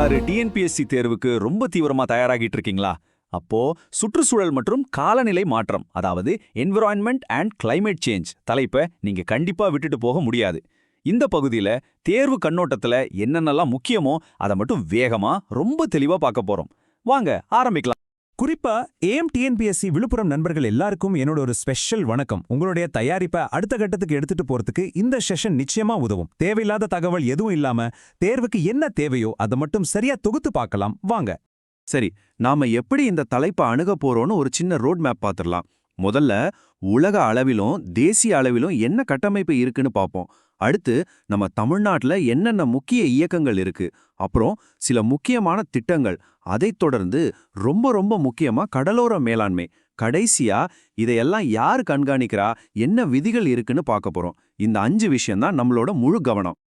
2026 TNPSC தேர்வுக்கு ரொம்ப தீவிரமா தயாராகிட்டு இருக்கீங்களா? அப்போ சுற்றுச்சூழல் மற்றும் காலநிலை மாற்றம், அதாவது என்விரான்மெண்ட் அண்ட் கிளைமேட் சேஞ்ச் தலைப்பை நீங்க கண்டிப்பா விட்டுட்டு போக முடியாது. இந்த பகுதியில தேர்வு கண்ணோட்டத்துல என்னென்னலாம் முக்கியமோ அதை மட்டும் வேகமா ரொம்ப தெளிவா பார்க்க போறோம். வாங்க ஆரம்பிக்கலாம். குறிப்பா டிஎன்பிஎஸ்சி விழுப்புரம் நண்பர்கள் எல்லாருக்கும் என்னோட ஒரு ஸ்பெஷல் வணக்கம். உங்களுடைய தயாரிப்பை அடுத்த கட்டத்துக்கு எடுத்துட்டு போறதுக்கு இந்த செஷன் நிச்சயமா உதவும். தேவையில்லாத தகவல் எதுவும் இல்லாம தேர்வுக்கு என்ன தேவையோ அதை மட்டும் சரியா தொகுத்து பார்க்கலாம். வாங்க. சரி, நாம எப்படி இந்த தலைப்பை அணுக போறோம்னு ஒரு சின்ன ரோட் மேப் பார்த்துடலாம். முதல்ல உலக அளவிலும் தேசிய அளவிலும் என்ன கட்டமைப்பு இருக்குன்னு பார்ப்போம். அடுத்து நம்ம தமிழ்நாட்டுல என்னென்ன முக்கிய இயக்கங்கள் இருக்கு, அப்புறம் சில முக்கியமான திட்டங்கள், அதைத் தொடர்ந்து ரொம்ப ரொம்ப முக்கியமா கடலோர மேலாண்மை, கடைசியா இதையெல்லாம் யார் கண்காணிக்கிறா, என்ன விதிகள் இருக்குன்னு பார்க்க போறோம். இந்த 5 விஷயம்தான் நம்மளோட முழு கவனம்.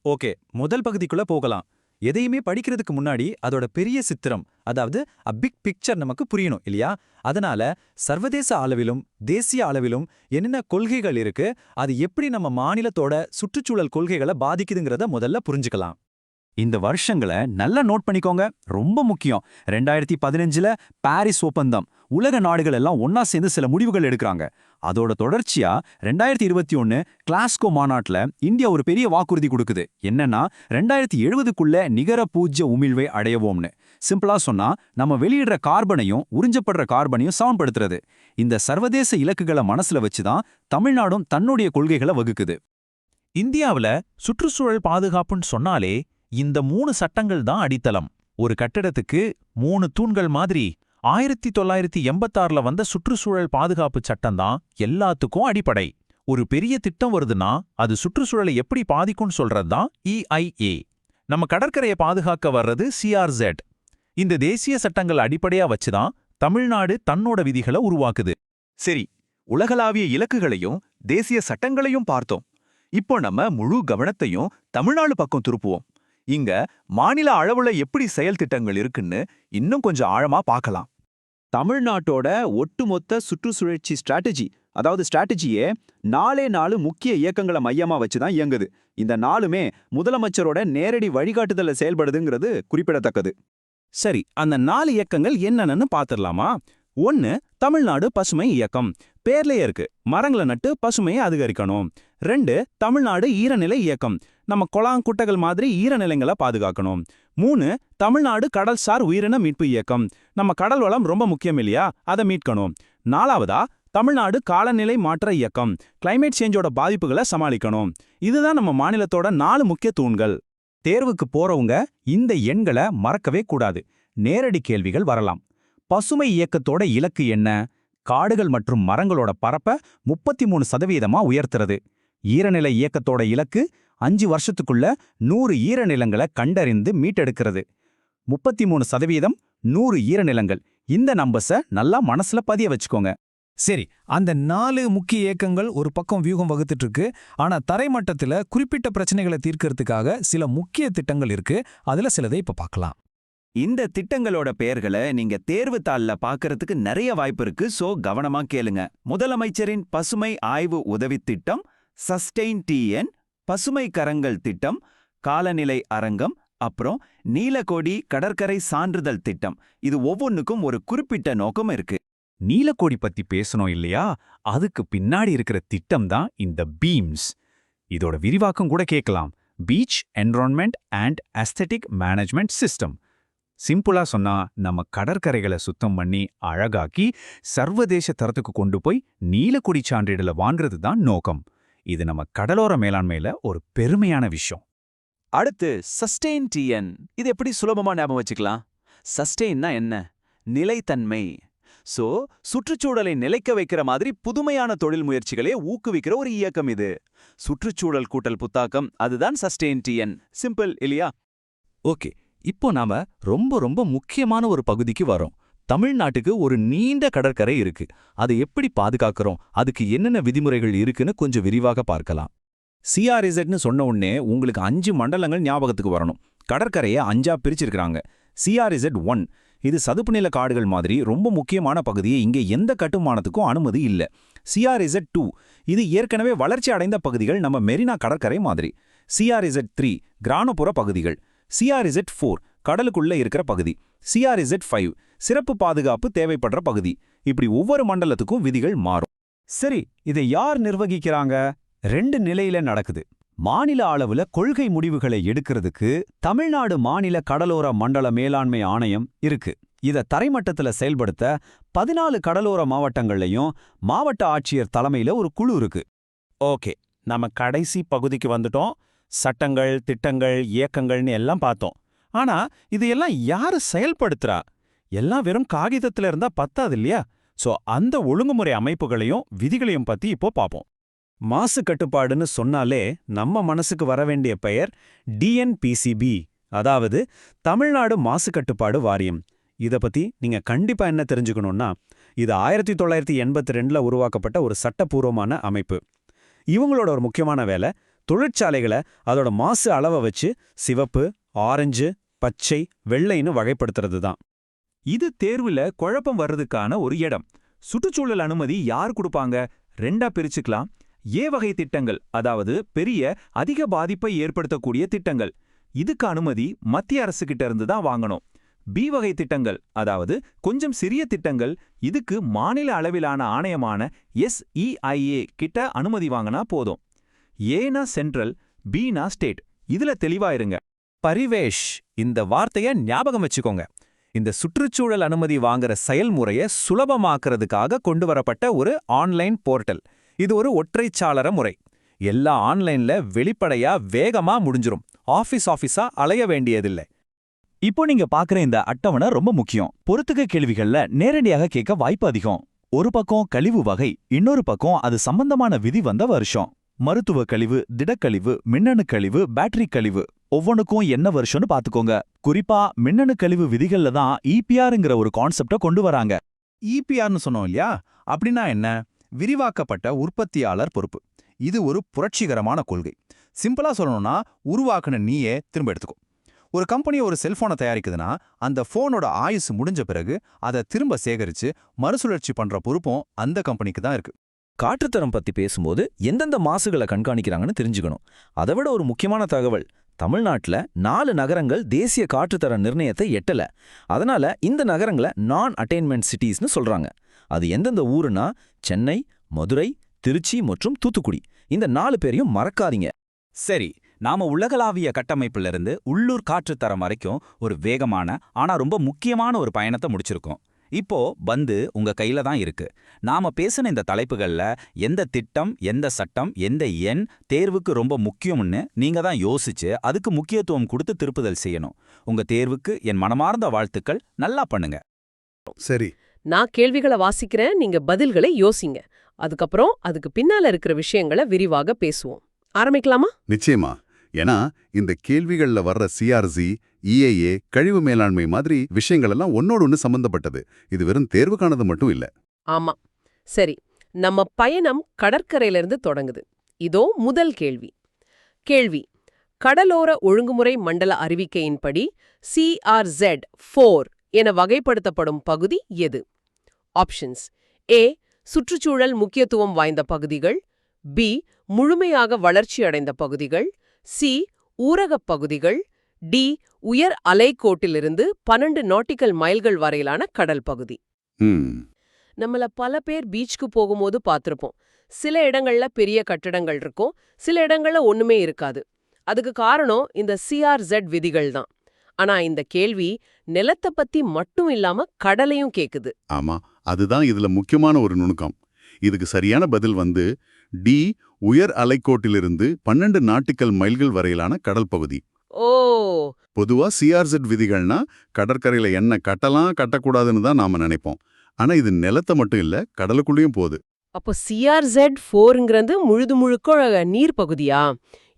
ஓகே, முதல் பகுதிக்குள்ள போகலாம். எதையுமே படிக்கிறதுக்கு முன்னாடி அதோட பெரிய சித்திரம், அதாவது பிக் பிக்சர் நமக்கு புரியணும் இல்லையா? அதனால சர்வதேச அளவிலும் தேசிய அளவிலும் என்னென்ன கொள்கைகள் இருக்கு, அது எப்படி நம்ம மாநிலத்தோட சுற்றுச்சூழல் கொள்கைகளை பாதிக்குதுங்கிறத முதல்ல புரிஞ்சுக்கலாம். இந்த வருஷங்களை நல்லா நோட் பண்ணிக்கோங்க, ரொம்ப முக்கியம். 2015ல பாரிஸ் ஒப்பந்தம், உலக நாடுகள் எல்லாம் ஒன்னா சேர்ந்து சில முடிவுகள் எடுக்கிறாங்க. அதோட தொடர்ச்சியா 2021 கிளாஸ்கோ மாநாட்டுல இந்தியா ஒரு பெரிய வாக்குறுதி கொடுக்குது. என்னன்னா 2070க்குள்ள நிகர பூஜ்ய உமிழ்வை அடையவோம்னு. சிம்பிளா சொன்னா நம்ம வெளியிடுற கார்பனையும் உறிஞ்சப்படுற கார்பனையும் சமன்படுத்துறது. இந்த சர்வதேச இலக்குகளை மனசுல வச்சுதான் தமிழ்நாடும் தன்னுடைய கொள்கைகளை வகுக்குது. இந்தியாவுல சுற்றுச்சூழல் பாதுகாப்புன்னு சொன்னாலே இந்த 3 சட்டங்கள் தான் அடித்தளம். ஒரு கட்டடத்துக்கு 3 தூண்கள் மாதிரி 1986ல வந்த சுற்றுச்சூழல் பாதுகாப்பு சட்டம் தான் எல்லாத்துக்கும் அடிப்படை. ஒரு பெரிய திட்டம் வருதுன்னா அது சுற்றுச்சூழலை எப்படி பாதிக்கும்னு சொல்றதுதான் EIA. நம்ம கடற்கரையை பாதுகாக்க வர்றது CRZ. இந்த தேசிய சட்டங்கள் அடிப்படையா வச்சுதான் தமிழ்நாடு தன்னோட விதிகளை உருவாக்குது. சரி, உலகளாவிய இலக்குகளையும் தேசிய சட்டங்களையும் பார்த்தோம். இப்போ நம்ம முழு கவனத்தையும் தமிழ்நாடு பக்கம் திருப்புவோம். இங்க மாநில அளவுல எப்படி செயல் திட்டங்கள் இருக்குன்னு இன்னும் கொஞ்சம் ஆழமா பார்க்கலாம். தமிழ்நாட்டோட ஒட்டுமொத்த சுற்றுச்சுழற்சி ஸ்ட்ராட்டஜி, அதாவது ஸ்ட்ராட்டஜியே 4 முக்கிய இயக்கங்களை மையமா வச்சுதான் இயங்குது. இந்த 4மே முதலமைச்சரோட நேரடி வழிகாட்டுதல செயல்படுதுங்கிறது குறிப்பிடத்தக்கது. சரி, அந்த 4 இயக்கங்கள் என்னன்னு பாத்துடலாமா? 1, தமிழ்நாடு பசுமை இயக்கம். பேர்லயே இருக்கு, மரங்களை நட்டு பசுமையை அதிகரிக்கணும். 2, தமிழ்நாடு ஈரநிலை இயக்கம். நம்ம குளங்குட்டைகள் மாதிரி ஈரநிலைங்களை பாதுகாக்கணும். 3, தமிழ்நாடு கடல்சார் உயிரின மீட்பு இயக்கம். நம்ம கடல் வளம் ரொம்ப முக்கியம் இல்லையா, அதை மீட்கணும். 4வதா தமிழ்நாடு காலநிலை மாற்ற இயக்கம். கிளைமேட் சேஞ்சோட பாதிப்புகளை சமாளிக்கணும். இதுதான் நம்ம மாநிலத்தோட 4 முக்கிய தூண்கள். தேர்வுக்கு போறவங்க இந்த எண்களை மறக்கவே கூடாது. நேரடி கேள்விகள் வரலாம். பசுமை இயக்கத்தோட இலக்கு என்ன? காடுகள் மற்றும் மரங்களோட பரப்ப 33% உயர்த்துறது. ஈரநிலை இயக்கத்தோட இலக்கு 5 வருஷத்துக்குள்ள 100 ஈரநிலங்களை கண்டறிந்து மீட்டெடுக்கிறது. 33%, 100 ஈரநிலங்கள். இந்த நம்பர்ஸை நல்லா மனசுல பதிய வச்சுக்கோங்க. சரி, அந்த 4 முக்கிய இயக்கங்கள் ஒரு பக்கம் வியூகம் வகுத்துட்டு இருக்கு. ஆனா தரைமட்டத்துல குறிப்பிட்ட பிரச்சனைகளை தீர்க்கறதுக்காக சில முக்கிய திட்டங்கள் இருக்கு. அதுல சிலதை இப்ப பார்க்கலாம். இந்த திட்டங்களோட பெயர்களை நீங்க தேர்வு தாள்ல பார்க்கறதுக்கு நிறைய வாய்ப்பு இருக்கு. சோ கவனமா கேளுங்க. முதலமைச்சரின் பசுமை ஆய்வு உதவி திட்டம், சஸ்டெயின் TN, பசுமை கரங்கள் திட்டம், காலநிலை அரங்கம், அப்புறம் நீலக்கோடி கடற்கரை சான்றிதழ் திட்டம். இது ஒவ்வொன்றுக்கும் ஒரு குறிப்பிட்ட நோக்கம் இருக்கு. நீலக்கோடி பத்தி பேசணும் இல்லையா? அதுக்கு பின்னாடி இருக்கிற திட்டம் தான் இந்த பீம்ஸ். இதோட விரிவாக்கம் கூட கேட்கலாம். Beach environment and aesthetic management system. சிம்பிளா சொன்னா நம்ம கடற்கரைகளை சுத்தம் பண்ணி அழகாக்கி சர்வதேச தரத்துக்கு கொண்டு போய் நீலக்கொடி சான்றிதழை வாங்குறது தான் நோக்கம். இது நம்ம கடலோர மேலாண்மையில ஒரு பெருமையான விஷயம். அடுத்து சஸ்டெயின் TN. இது எப்படி சுலபமா ஞாபகம் வச்சுக்கலாம்? சஸ்டெயின்னா என்ன? நிலைத்தன்மை. சோ சுற்றுச்சூழலை நிலைக்க வைக்கிற மாதிரி புதுமையான தொழில் முயற்சிகளே ஊக்குவிக்கிற ஒரு இயக்கம் இது. சுற்றுச்சூழல் கூட்டல் புத்தாக்கம், அதுதான் சஸ்டெயின் TN. சிம்பிள் இல்லையா? ஓகே, இப்போ நாம ரொம்ப ரொம்ப முக்கியமான ஒரு பகுதிக்கு வரோம். தமிழ்நாட்டுக்கு ஒரு நீண்ட கடற்கரை இருக்கு. அதை எப்படி பாதுகாக்கிறோம், அதுக்கு என்னென்ன விதிமுறைகள் இருக்குன்னு கொஞ்சம் விரிவாக பார்க்கலாம். CRZன்னு சொன்ன உடனே உங்களுக்கு 5 மண்டலங்கள் ஞாபகத்துக்கு வரணும். கடற்கரையை 5ஆ பிரிச்சிருக்கிறாங்க. CRZ 1, இது சதுப்பு நில காடுகள் மாதிரி ரொம்ப முக்கியமான பகுதியை இங்கே எந்த கட்டுமானத்துக்கும் அனுமதி இல்லை. CRZ 2, இது ஏற்கனவே வளர்ச்சி அடைந்த பகுதிகள், நம்ம மெரினா கடற்கரை மாதிரி. CRZ 3, கிராமப்புற பகுதிகள். CRZ 4, கடலுக்குள்ள இருக்கிற பகுதி. CRZ-5 சிறப்பு பாதுகாப்பு தேவைப்படுற பகுதி. இப்படி ஒவ்வொரு மண்டலத்துக்கும் விதிகள் மாறும். சரி, இதை யார் நிர்வகிக்கிறாங்க? 2 நிலையில நடக்குது. மாநில அளவுல கொள்கை முடிவுகளை எடுக்கிறதுக்கு தமிழ்நாடு மாநில கடலோர மண்டல மேலாண்மை ஆணையம் இருக்கு. இத தரைமட்டத்துல செயல்படுத்த 14 கடலோர மாவட்டங்கள்லயும் மாவட்ட ஆட்சியர் தலைமையில ஒரு குழு இருக்கு. ஓகே, நம்ம கடைசி பகுதிக்கு வந்துட்டோம். சட்டங்கள், திட்டங்கள், இயக்கங்கள்னு எல்லாம் பார்த்தோம். ஆனா இது எல்லாம் யாரு செயல்படுத்துறா? எல்லாம் வெறும் காகிதத்துல இருந்தா பத்தாது இல்லையா? சோ அந்த ஒழுங்குமுறை அமைப்புகளையும் விதிகளையும் பத்தி இப்போ பாப்போம். மாசு கட்டுப்பாடுன்னு சொன்னாலே நம்ம மனசுக்கு வர வேண்டிய பெயர் DNPCB, அதாவது தமிழ்நாடு மாசு கட்டுப்பாடு வாரியம். இத பத்தி நீங்க கண்டிப்பா என்ன தெரிஞ்சுக்கணும்னா, இது 1982ல உருவாக்கப்பட்ட ஒரு சட்டப்பூர்வமான அமைப்பு. இவங்களோட ஒரு முக்கியமான வேலை, தொழிற்சாலைகளை அதோட மாசு அளவை வச்சு சிவப்பு, ஆரஞ்சு, பச்சை, வெள்ளைன்னு வகைப்படுத்துறது தான். இது தேர்வுல குழப்பம் வர்றதுக்கான ஒரு இடம். சுற்றுச்சூழல் அனுமதி யார் கொடுப்பாங்க? 2ஆ பிரிச்சுக்கலாம். ஏ வகை திட்டங்கள், அதாவது பெரிய அதிக பாதிப்பை ஏற்படுத்தக்கூடிய திட்டங்கள். இதுக்கு அனுமதி மத்திய அரசு கிட்ட இருந்து தான் வாங்கணும். பி வகை திட்டங்கள், அதாவது கொஞ்சம் சிறிய திட்டங்கள், இதுக்கு மாநில அளவிலான ஆணையமான SEIA கிட்ட அனுமதி வாங்கினா போதும். ஏனா சென்ட்ரல், பீனா ஸ்டேட். இதுல தெளிவா இருங்க. பரிவேஷ், இந்த வார்த்தைய ஞாபகம் வச்சுக்கோங்க. இந்த சுற்றுச்சூழல் அனுமதி வாங்குற செயல்முறையை சுலபமாக்குறதுக்காக கொண்டு வரப்பட்ட ஒரு ஆன்லைன் போர்ட்டல். இது ஒரு ஒற்றைச்சாளர முறை. எல்லா ஆன்லைன்ல வெளிப்படையா வேகமா முடிஞ்சிரும். ஆஃபீஸா அலைய வேண்டியதில்லை. இப்போ நீங்க பாக்குற இந்த அட்டவணை ரொம்ப முக்கியம். பொறுத்துக்க கேள்விகள்ல நேரடியாக கேட்க வாய்ப்பு அதிகம். ஒரு பக்கம் கழிவு வகை, இன்னொரு பக்கம் அது சம்பந்தமான விதி வந்த வருஷம். மருத்துவ கழிவு, திடக்கழிவு, மின்னணு கழிவு, பேட்டரி கழிவு, ஒவ்வொன்றுக்கும் என்ன வருஷம்னு பாத்துக்கோங்க. குறிப்பா மின்னணு கழிவு விதிகள்ல தான் EPRங்கிற ஒரு கான்செப்ட கொண்டு வராங்க. EPRன்னு சொன்னோம் இல்லையா? அப்படின்னா என்ன? விரிவாக்கப்பட்ட உற்பத்தியாளர் பொறுப்பு. இது ஒரு புரட்சிகரமான கொள்கை. சிம்பிளா சொல்லணும்னா, உருவாக்குன நீயே திரும்ப எடுத்துக்கோ. ஒரு கம்பெனி ஒரு செல்போனை தயாரிக்குதுன்னா, அந்த போனோட ஆயுசு முடிஞ்ச பிறகு அதை திரும்ப சேகரிச்சு மறுசுழற்சி பண்ற பொறுப்பும் அந்த கம்பெனிக்கு தான் இருக்கு. காற்றுத்தரம் பத்தி பேசும்போது எந்தெந்த மாசுகளை கண்காணிக்கிறாங்கன்னு தெரிஞ்சுக்கணும். அதை விட ஒரு முக்கியமான தகவல், தமிழ்நாட்டுல 4 நகரங்கள் தேசிய காற்றுத்தர நிர்ணயத்தை எட்டல. அதனால இந்த நகரங்களை நான் அட்டைன்மெண்ட் சிட்டிஸ்னு சொல்றாங்க. அது எந்தெந்த ஊருனா சென்னை, மதுரை, திருச்சி மற்றும் தூத்துக்குடி. இந்த 4 பேரையும் மறக்காதீங்க. சரி, நாம உலகளாவிய கட்டமைப்புல இருந்து உள்ளூர் காற்றுத்தரம் வரைக்கும் ஒரு வேகமான ஆனா ரொம்ப முக்கியமான ஒரு பயணத்தை முடிச்சிருக்கோம். இப்போ பந்து உங்க கையில தான் இருக்கு. நாம பேசின இந்த தலைப்புகள்ல எந்த திட்டம், எந்த சட்டம், எந்த எண் தேர்வுக்கு ரொம்ப முக்கியம்னு நீங்க தான் யோசிச்சு அதுக்கு முக்கியத்துவம் கொடுத்து திருப்புதல் செய்யணும். உங்க தேர்வுக்கு என் மனமார்ந்த வாழ்த்துக்கள். நல்லா பண்ணுங்க. சரி, நான் கேள்விகளை வாசிக்கிறேன், நீங்க பதில்களை யோசிங்க. அதுக்கப்புறம் அதுக்கு பின்னால இருக்கிற விஷயங்களை விரிவாக பேசுவோம். ஆரம்பிக்கலாமா? நிச்சயமா. ஏன்னா இந்த கேள்விகள்ல வர்ற CRZ, EIA, கழிவு மேலாண்மை மாதிரி விஷயங்கள் எல்லாம் ஒன்னோடு ஒன்று சம்பந்தப்பட்டது. இது வெறும் தேர்வுக்கானது மட்டும் இல்ல. ஆமா. சரி, நம்ம பயணம் கடற்கரையிலிருந்து தொடங்குது. இதோ முதல் கேள்வி. கடலோர ஒழுங்குமுறை மண்டல அறிவிக்கையின்படி CRZ-4 என வகைப்படுத்தப்படும் பகுதி எது? ஆப்ஷன்ஸ்: A சுற்றுச்சூழல் முக்கியத்துவம் வாய்ந்த பகுதிகள், B முழுமையாக வளர்ச்சியடைந்த பகுதிகள், C ஊரகப் பகுதிகள், D உயர் அலைக்கோட்டிலிருந்து 12 நாட்டிக்கல் மைல்கள் வரையிலான கடல் பகுதி. நம்மள பல பேர் பீச்சுக்கு போகும்போது பார்த்திருப்போம். சில இடங்கள்ல பெரிய கட்டடங்கள் இருக்கும், சில இடங்கள்ல ஒண்ணுமே இருக்காது. அதுக்கு காரணம் இந்த CRZ விதிகள் தான். ஆனா இந்த கேள்வி நிலத்தை பத்தி மட்டும் இல்லாம கடலையும் கேக்குது. ஆமா, அதுதான் இதுல முக்கியமான ஒரு நுணுக்கம். இதுக்கு சரியான பதில் வந்து D உயர் அலைக்கோட்டிலிருந்து 12 நாட்டிக்கல் மைல்கள் வரையிலான கடல் பகுதி. ஓ, பொதுவா CRZ விதிகள்னா கடற்கரையில என்ன கட்டலாம் கட்டக்கூடாதுன்னு தான் நாம நினைப்போம். ஆனா இது நிலத்தை மட்டும் இல்ல, கடலுக்குள்ளேயும் போகுது. அப்போ CRZ-4ங்கிறது முழுக்க நீர் பகுதியா?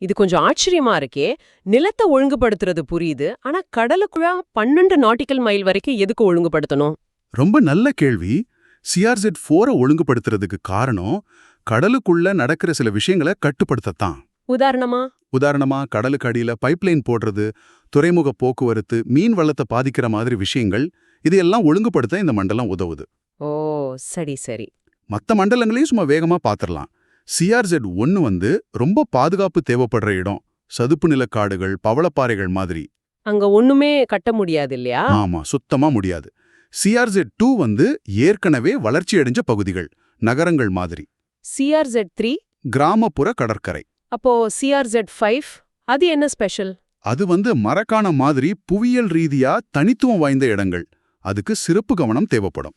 இது கொஞ்சம் ஆச்சரியமா இருக்கே. நிலத்தை ஒழுங்குபடுத்துறது புரியுது, ஆனா கடலுக்குள்ள 12 நாட்டிக்கல் மைல் வரைக்கும் எதுக்கு ஒழுங்குபடுத்தணும்? ரொம்ப நல்ல கேள்வி. CRZ-4 ஒழுங்குபடுத்துறதுக்கு காரணம் கடலுக்குள்ள நடக்கிற சில விஷயங்களை கட்டுப்படுத்தத்தான். உதாரணமா கடலுக்கு அடியில பைப்லைன் போடுறது, துறைமுக போக்குவரத்து, மீன் வளத்தை பாதிக்கிற மாதிரி விஷயங்கள், இதையெல்லாம் ஒழுங்குபடுத்த இந்த மண்டலம் உதவுது. ஓ, சரி. மத்த மண்டலங்களையும் சும்மா வேகமா பாத்திரலாம். CRZ-1 வந்து ரொம்ப பாதுகாப்பு தேவைப்படுற இடம். சதுப்பு நிலக்காடுகள், பவளப்பாறைகள் மாதிரி. அங்க ஒண்ணுமே கட்ட முடியாது இல்லையா? ஆமா, சுத்தமா முடியாது. CRZ-2 வந்து ஏற்கனவே வளர்ச்சி அடைஞ்ச பகுதிகள், நகரங்கள் மாதிரி. CRZ-3 கிராமப்புற கடற்கரை. அப்போ CRZ-5 அது என்ன ஸ்பெஷல்? அது வந்து மரக்காண மாதிரி புவியியல் ரீதியா தனித்துவம் வாய்ந்த இடங்கள். அதுக்கு சிறப்பு கவனம் தேவைப்படும்.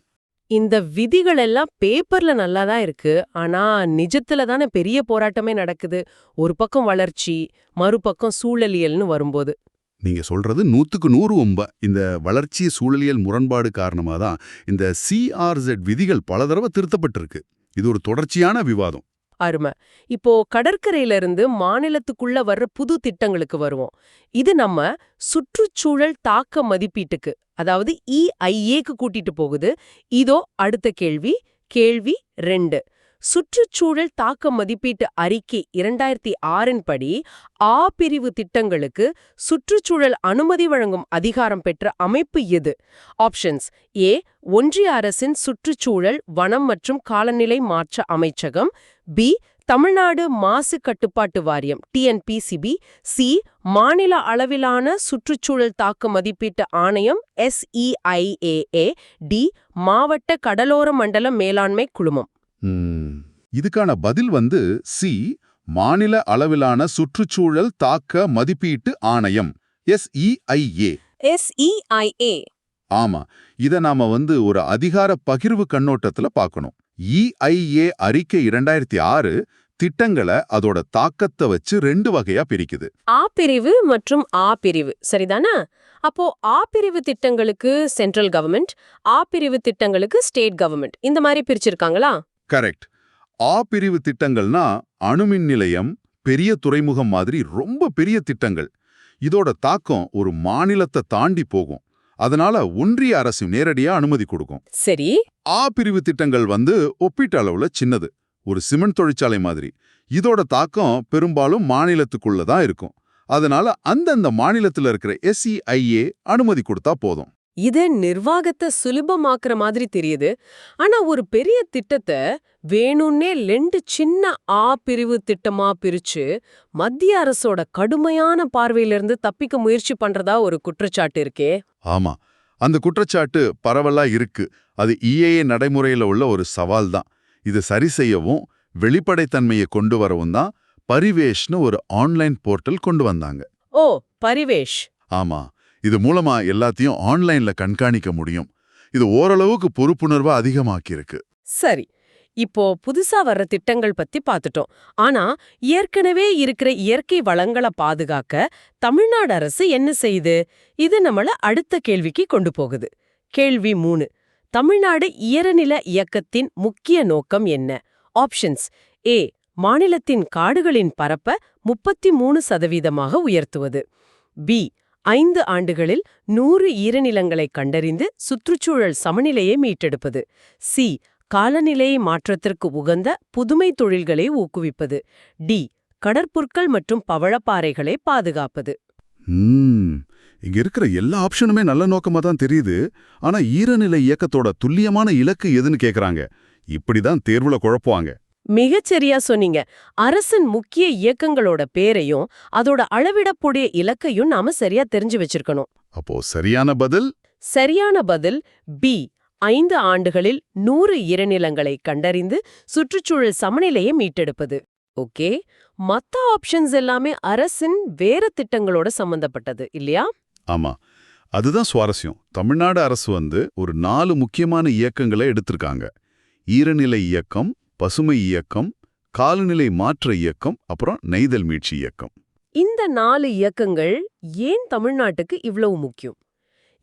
இந்த விதிகள் எல்லாம் பேப்பர்ல நல்லா தான் இருக்கு. ஆனா நிஜத்துல தானே பெரிய போராட்டமே நடக்குது. ஒரு பக்கம் வளர்ச்சி, மறுபக்கம் சூழலியல்னு வரும்போது. நீங்க சொல்றது 100க்கு 100 உண்மை. இந்த வளர்ச்சி சூழலியல் முரண்பாடு காரணமா தான் இந்த CRZ விதிகள் பல தடவை திருத்தப்பட்டிருக்கு. இது ஒரு தொடர்ச்சியான விவாதம். அருமை. இப்போ கடற்கரையில இருந்து மாநிலத்துக்குள்ள வர்ற புது திட்டங்களுக்கு வருவோம். இது நம்ம சுற்றுச்சூழல் தாக்க மதிப்பீட்டுக்கு, அதாவது EIAக்கு கூட்டிட்டு போகுது. இதோ அடுத்த கேள்வி. கேள்வி 2. சுற்றுச்சூழல் தாக்க மதிப்பீட்டு அறிக்கை 2006 படி ஆ பிரிவு திட்டங்களுக்கு சுற்றுச்சூழல் அனுமதி வழங்கும் அதிகாரம் பெற்ற அமைப்பு எது? ஆப்ஷன்ஸ்: ஏ, ஒன்றிய அரசின் சுற்றுச்சூழல், வனம் மற்றும் காலநிலை மாற்ற அமைச்சகம். பி, தமிழ்நாடு மாசு கட்டுப்பாட்டு வாரியம் TNPCB. சி, மாநில அளவிலான சுற்றுச்சூழல் தாக்க மதிப்பீட்டு ஆணையம் SEIAA. டி, மாவட்ட கடலோர மண்டல மேலாண்மை குழுமம். இதுக்கான பதில் வந்து சி, மாநில அளவிலான சுற்றுச்சூழல் தாக்க மதிப்பீட்டு ஆணையம் SEIA. SEIA. ஆமா, இத நாம வந்து ஒரு அதிகார பகிர்வு கண்ணோட்டத்துல பார்க்கணும். EIA அறிக்கை 2006 திட்டங்களை அதோட தாக்கத்தை வச்சு 2 வகையா பிரிக்குது. ஆ பிரிவு மற்றும் ஆ பிரிவு, சரிதானா? அப்போ ஆ பிரிவு திட்டங்களுக்கு சென்ட்ரல் கவர்மெண்ட், ஆ பிரிவு திட்டங்களுக்கு ஸ்டேட் கவர்மெண்ட், இந்த மாதிரி பிரிச்சிருக்காங்களா? கரெக்ட். ஆ பிரிவு திட்டங்கள்னா அணுமின் நிலையம், பெரிய துறைமுகம் மாதிரி ரொம்ப பெரிய திட்டங்கள். இதோட தாக்கம் ஒரு மாநிலத்தை தாண்டி போகும். அதனால ஒன்றிய அரசு நேரடியா அனுமதி கொடுக்கும். சரி. ஆ பிரிவு திட்டங்கள் வந்து ஒப்பீட்டு அளவுல சின்னது, ஒரு சிமெண்ட் தொழிற்சாலை மாதிரி. இதோட தாக்கம் பெரும்பாலும் மாநிலத்துக்குள்ள தான் இருக்கும். அதனால அந்தந்த மாநிலத்துல இருக்கிற SEIA அனுமதி கொடுத்தா போதும். இது நிர்வாகத்தை சுலபமாக்குற மாதிரி தெரியுது. ஆனா ஒரு பெரிய திட்டத்தை வேணும்னே 2 சின்ன ஆ பிரிவு திட்டமா பிரிச்சு மத்திய அரசோட கடுமையான பார்வையிலிருந்து தப்பிக்க முயற்சி பண்றதா ஒரு குற்றச்சாட்டு இருக்கே. ஆமா, அந்த குற்றச்சாட்டு பரவலா இருக்கு. அது EIA நடைமுறையில உள்ள ஒரு சவால் தான். இது சரி செய்யவும் வெளிப்படைத்தன்மையை கொண்டு வரவும் தான் பரிவேஷ்னு ஒரு ஆன்லைன் போர்ட்டல் கொண்டு வந்தாங்க. ஓ, பரிவேஷ். ஆமா, இது மூலமா எல்லாத்தையும் ஆன்லைன்ல கண்காணிக்க முடியும். இது ஓரளவுக்கு பொறுப்புணர்வை அதிகமாக்கியிருக்கு. சரி, இப்போ புதுசா வர்ற திட்டங்கள் பத்தி பார்த்துட்டோம். ஆனா ஏற்கனவே இருக்கிற இயற்கை வளங்களை பாதுகாக்க தமிழ்நாடு அரசு என்ன செய்யுது? இது நம்மள அடுத்த கேள்விக்கு கொண்டு போகுது. கேள்வி 3. தமிழ்நாடு ஈரநில இயக்கத்தின் முக்கிய நோக்கம் என்ன? ஆப்ஷன்ஸ்: ஏ, மாநிலத்தின் காடுகளின் பரப்ப 33% உயர்த்துவது. பி, 5 ஆண்டுகளில் 100 ஈரநிலங்களை கண்டறிந்து சுற்றுச்சூழல் சமநிலையை மீட்டெடுப்பது. சி, காலநிலை மாற்றத்திற்கு உகந்த புதுமை தொழில்களை ஊக்குவிப்பது. டி, கடற்புற்கள் மற்றும் பவழப்பாறைகளை பாதுகாப்பது. இங்க இருக்கிற எல்லா ஆப்ஷனுமே நல்ல நோக்கமா தான் தெரியுது. ஆனா ஈரநிலை இயக்கத்தோட துல்லியமான இலக்கு எதுன்னு கேக்குறாங்க. இப்படிதான் தேர்வுல குழப்புவாங்க. மிகச்சரியா சொன்னீங்க. அரசின் முக்கிய இயக்கங்களோட பேரையும் அதோட அளவிடக்கூடிய இலக்கையும் நாம சரியா தெரிஞ்சு வச்சிருக்கணும். அப்போ சரியான பதில்? சரியான பதில் பி, 5 ஆண்டுகளில் 100 ஈரநிலங்களை கண்டறிந்து சுற்றுச்சூழல் சமநிலையை மீட்டெடுப்பது. ஓகே, மத்த ஆப்ஷன்ஸ் எல்லாமே அரசின் வேற திட்டங்களோட சம்பந்தப்பட்டது இல்லையா? ஆமா, அதுதான் சுவாரஸ்யம். தமிழ்நாடு அரசு வந்து ஒரு 4 முக்கியமான இயக்கங்களை எடுத்திருக்காங்க. ஈரநிலை இயக்கம், பசுமை இயக்கம், காலநிலை மாற்ற இயக்கம், அப்புறம் நெய்தல் மீட்சி இயக்கம். இந்த 4 இயக்கங்கள் ஏன் தமிழ்நாட்டுக்கு இவ்வளவு முக்கியம்?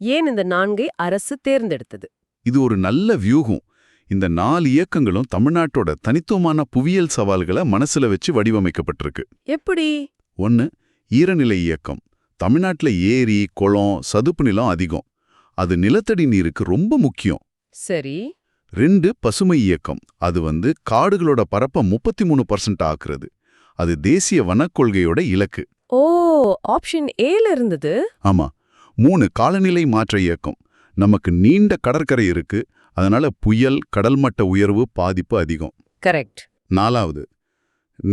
ஏன் இந்த 4ஐ அரசு தேர்ந்தெடுத்தது? இது ஒரு நல்ல வியூகம். இந்த 4 இயக்கங்களும் தமிழ்நாட்டோட தனித்துவமான புவியியல் சவால்களை மனசுல வச்சு வடிவமைக்கப்பட்டிருக்கு. எப்படி? 1, ஈரநிலை இயக்கம். தமிழ்நாட்டுல ஏரி, குளம், சதுப்பு நிலம் அதிகம். அது நிலத்தடி நீருக்கு ரொம்ப முக்கியம். சரி. 2, பசுமை இயக்கம். அது வந்து காடுகளோட பரப்ப 33% ஆக்குறது. அது தேசிய வனக்கொள்கையோட இலக்கு. ஓ, ஆப்ஷன் ஏல இருந்தது. ஆமா. 3, காலநிலை மாற்ற இயக்கம். நமக்கு நீண்ட கடற்கரை இருக்கு. அதனால புயல், கடல் மட்ட உயர்வு பாதிப்பு அதிகம். கரெக்ட். 4,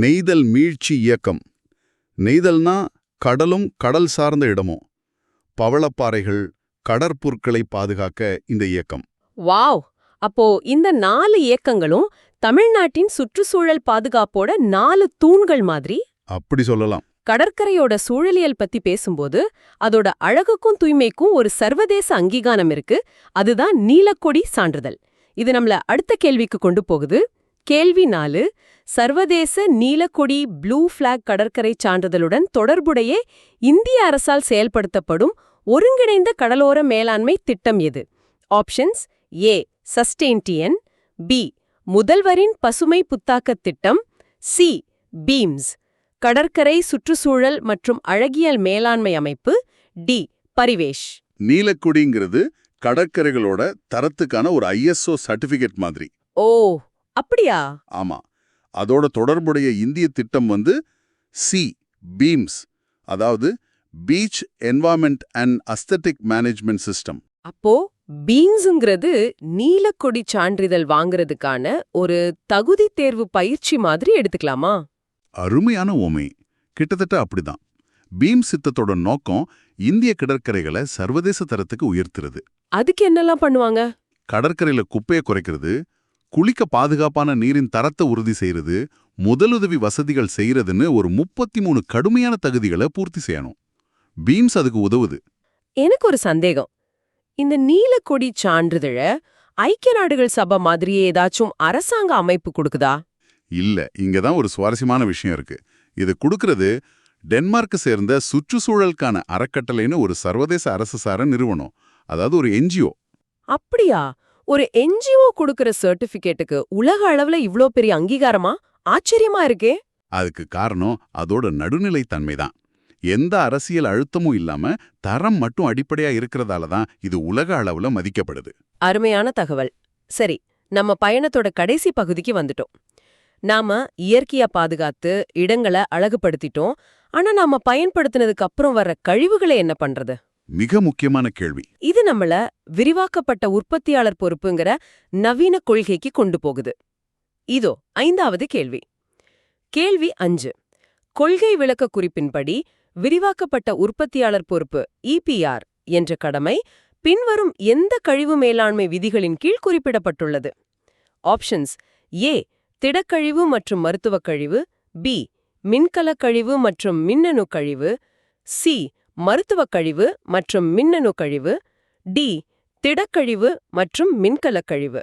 நெய்தல் மீட்சி இயக்கம். நெய்தல்னா கடலும் கடல் சார்ந்த இடமும். பவளப்பாறைகள், கடற்பொருட்களை பாதுகாக்க இந்த இயக்கம். வாவ்! அப்போ இந்த 4 இயக்கங்களும் தமிழ்நாட்டின் சுற்றுச்சூழல் பாதுகாப்போட 4 தூண்கள் மாதிரி. அப்படி சொல்லலாம். கடற்கரையோட சூழலியல் பத்தி பேசும்போது அதோட அழகுக்கும் தூய்மைக்கும் ஒரு சர்வதேச அங்கீகாரம் இருக்கு. அதுதான் நீலக்கொடி சான்றிதழ். இது நம்மள அடுத்த கேள்விக்கு கொண்டு போகுது. கேள்வி 4. சர்வதேச நீலக்கொடி ப்ளூ ஃபிளாக் கடற்கரை சான்றிதழுடன் தொடர்புடைய இந்திய அரசால் செயல்படுத்தப்படும் ஒருங்கிணைந்த கடலோர மேலாண்மை திட்டம் எது? ஆப்ஷன்ஸ்: ஏ சஸ்டெயின்டியன், பி முதல்வரின் பசுமை புத்தாக்கத் திட்டம், சி பீம்ஸ் கடற்கரை சுற்றுச்சூழல் மற்றும் அழகியல் மேலாண்மை அமைப்பு, டி பரிவேஷ். நீலக்கொடிங்கிறது கடற்கரைகளோட தரத்துக்கான ஒரு ISO சர்டிபிகேட் மாதிரி. ஓ, அப்படியா? ஆமா. அதோட தொடர்புடைய இந்திய திட்டம் வந்து சி பீம்ஸ், அதாவது beach environment and aesthetic management system. அப்போ பீம்ஸ்ங்கிறது நீலக்கொடி சான்றிதழ் வாங்குறதுக்கான ஒரு தகுதி தேர்வு பயிற்சி மாதிரி எடுத்துக்கலாமா? அருமையான ஓமை. கிட்டத்தட்ட அப்படிதான். பீம் சித்தத்தோட நோக்கம் இந்திய கடற்கரைகளை சர்வதேச தரத்துக்கு உயர்த்துறது. அதுக்கு என்னெல்லாம் பண்ணுவாங்க? கடற்கரையில குப்பையை குறைக்கிறது, குளிக்க பாதுகாப்பான நீரின் தரத்தை உறுதி செய்யறது, முதலுதவி வசதிகள் செய்யறதுன்னு ஒரு 33 கடுமையான தகுதிகளை பூர்த்தி செய்யணும். பீம்ஸ் அதுக்கு உதவுது. எனக்கு ஒரு சந்தேகம். இந்த நீலக்கொடி சான்றிதழ ஐக்கிய நாடுகள் சபை மாதிரியே ஏதாச்சும் அரசாங்க அமைப்பு கொடுக்குதா? இல்ல, இங்கதான் ஒரு சுவாரஸ்யமான விஷயம் இருக்கு. இது கொடுக்கறது டென்மார்க்கு சேர்ந்த சுற்றுச்சூழலுக்கான அறக்கட்டளைன்னு ஒரு சர்வதேச அரசு சாரா நிறுவனம், அதாவது ஒரு NGO. அப்படியா? ஒரு NGO கொடுக்கிற சர்டிபிகேட்டுக்கு உலக அளவுல இவ்ளோ பெரிய அங்கீகாரமா? ஆச்சரியமா இருக்கே. அதுக்கு காரணம் அதோட நடுநிலைத்தன்மை தான். எந்த அரசியல் அழுத்தமும் இல்லாம தரம் மட்டும் அடிப்படையா இருக்கிறதால தான் இது உலக அளவுல மதிக்கப்படுது. அருமையான தகவல். சரி, நம்ம பயணத்தோட கடைசி பகுதிக்கு வந்துட்டோம். நாம இயற்கையா பாதுகாத்து இடங்களை அழகுபடுத்திட்டோம். ஆனா நாம பயன்படுத்தினதுக்கு அப்புறம் வர்ற கழிவுகளை என்ன பண்றது? மிக முக்கியமான கேள்வி. இது நம்மள விரிவாக்கப்பட்ட உற்பத்தியாளர் பொறுப்புங்கிற நவீன கொள்கைக்கு கொண்டு போகுது. இதோ 5வது கேள்வி. கேள்வி 5. கொள்கை விளக்க குறிப்பின்படி விரிவாக்கப்பட்ட உற்பத்தியாளர் பொறுப்பு EPR என்ற கடமை பின்வரும் எந்த கழிவு மேலாண்மை விதிகளின் கீழ் குறிப்பிடப்பட்டுள்ளது? ஆப்ஷன்ஸ்: ஏ திடக்கழிவு மற்றும் மருத்துவக் கழிவு, பி மின்கலக் கழிவு மற்றும் மின்னணு கழிவு, சி மருத்துவக் கழிவு மற்றும் மின்னணு கழிவு, டி திடக்கழிவு மற்றும் மின்கலக் கழிவு.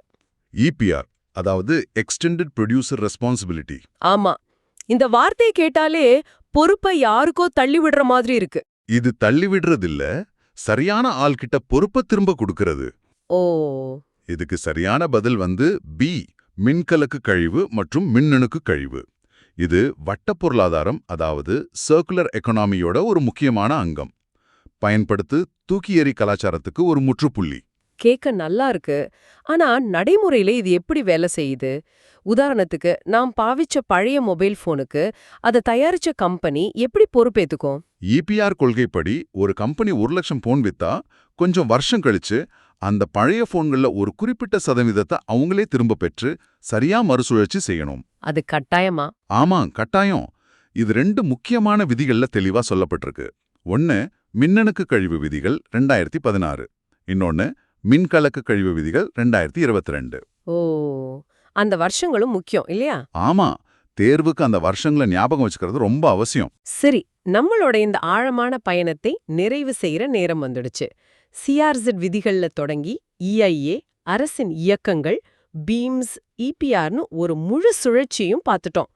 EPR, அதாவது எக்ஸ்டெண்டட் ப்ரொடியூசர் ரெஸ்பான்சிபிலிட்டி. ஆமா, இந்த வார்த்தையை கேட்டாலே பொறுப்பை யாருக்கோ தள்ளி விடுற மாதிரி இருக்கு. இது தள்ளி விடுறதில்ல, சரியான ஆள்கிட்ட பொறுப்பை திரும்ப கொடுக்கிறது. ஓ, இதுக்கு சரியான பதில் வந்து பி மின்கலக்கு கழிவு மற்றும் மின்னணுக்கு கழிவு. இது வட்ட பொருளாதாரம், அதாவது சர்க்குலர் எக்கனாமியோட ஒரு முக்கியமான அங்கம். பயன்படுத்து தூக்கி எறி கலாச்சாரத்துக்கு ஒரு முற்றுப்புள்ளி. கேட்க நல்லா இருக்கு. ஆனா நடைமுறையில இது எப்படி வேலை செய்யுது? உதாரணத்துக்கு, நாம் பாவிச்ச பழைய மொபைல் போனுக்கு அதை தயாரிச்ச கம்பெனி எப்படி பொறுப்பேத்துக்கும்? EPR கொள்கைப்படி ஒரு கம்பெனி 1,00,000 போன் வித்தா கொஞ்சம் வருஷம் கழிச்சு அந்த பழைய போன்கள்ல ஒரு குறிப்பிட்ட சதவீதத்தை அவங்களே திரும்ப பெற்று சரியா மறுசுழற்சி செய்யணும். அது கட்டாயமா? ஆமா, கட்டாயம். இது 2 முக்கியமான விதிகள்ல தெளிவா சொல்லப்பட்டிருக்கு. ஒன்னு மின்னணுக்கு கழிவு விதிகள் 2016, இன்னொன்னு மின்கலக்கு கழிவு விதிகள் 2022. ஓ, அந்த வருஷங்களும் முக்கியம் இல்லையா? ஆமா, தேர்வுக்கு அந்த வருஷங்களை ஞாபகம் வச்சுக்கிறது ரொம்ப அவசியம். சரி, நம்மளோட இந்த ஆழமான பயணத்தை நிறைவு செய்யற நேரம் வந்துடுச்சு. CRZ விதிகள்ல தொடங்கி EIA, அரசின் இயக்கங்கள், பீம்ஸ், EPRனு ஒரு முழு சுழற்சியும் பார்த்துட்டோம்.